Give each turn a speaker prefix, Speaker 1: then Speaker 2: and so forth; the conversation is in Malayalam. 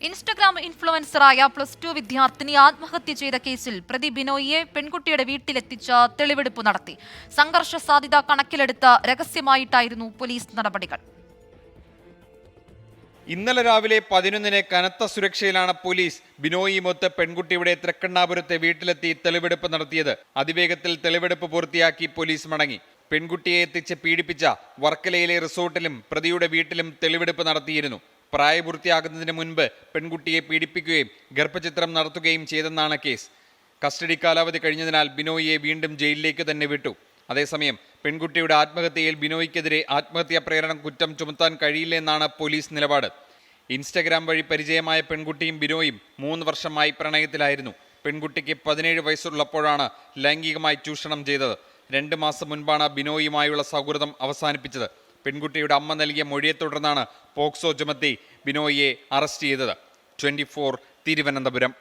Speaker 1: ഇൻസ്റ്റഗ്രാം ഇൻഫ്ലുവൻസറായ +2 വിദ്യാർത്ഥിനി ആത്മഹത്യ ചെയ്ത കേസിൽ പ്രതി ബിനോയിയെ പെൺകുട്ടിയുടെ വീട്ടിലെത്തിച്ച തെളിവെടുപ്പ് നടത്തി. സംഘർഷ സാധ്യത കണക്കിലെടുത്ത് രഹസ്യമായിട്ടായിരുന്നു പോലീസ് നടപടികൾ.
Speaker 2: ഇന്നലെ രാവിലെ 11-ന് കനത്ത സുരക്ഷയിലാണ് പോലീസ് ബിനോയിയുമൊത്ത് പെൺകുട്ടിയുടെ തൃക്കണ്ണാപുരത്തെ വീട്ടിലെത്തി തെളിവെടുപ്പ് നടത്തിയത്. അതിവേഗത്തിൽ തെളിവെടുപ്പ് പൂർത്തിയാക്കി പോലീസ് മടങ്ങി. പെൺകുട്ടിയെ എത്തിച്ച് പീഡിപ്പിച്ച വർക്കലയിലെ റിസോർട്ടിലും പ്രതിയുടെ വീട്ടിലും തെളിവെടുപ്പ് നടത്തിയിരുന്നു. പ്രായപൂർത്തിയാകുന്നതിന് മുൻപ് പെൺകുട്ടിയെ പീഡിപ്പിക്കുകയും ഗർഭചിത്രം നടത്തുകയും ചെയ്തെന്നാണ് കേസ്. കസ്റ്റഡി കാലാവധി കഴിഞ്ഞതിനാൽ ബിനോയിയെ വീണ്ടും ജയിലിലേക്ക് തന്നെ വിട്ടു. അതേസമയം പെൺകുട്ടിയുടെ ആത്മഹത്യയിൽ ബിനോയിക്കെതിരെ ആത്മഹത്യാ പ്രേരണ കുറ്റം ചുമത്താൻ കഴിയില്ലെന്നാണ് പോലീസ് നിലപാട്. ഇൻസ്റ്റഗ്രാം വഴി പരിചയമായ പെൺകുട്ടിയും ബിനോയും 3 വർഷമായി പ്രണയത്തിലായിരുന്നു. പെൺകുട്ടിക്ക് 17 വയസ്സുള്ളപ്പോഴാണ് ലൈംഗികമായി ചൂഷണം ചെയ്തത്. 2 മാസം മുൻപാണ് ബിനോയുമായുള്ള സൗഹൃദം അവസാനിപ്പിച്ചത്. പെൺകുട്ടിയുടെ അമ്മ നൽകിയ മൊഴിയെ തുടർന്നാണ് പോക്സോ ചുമത്തി ബിനോയിയെ അറസ്റ്റ് ചെയ്തത്. 24 തിരുവനന്തപുരം.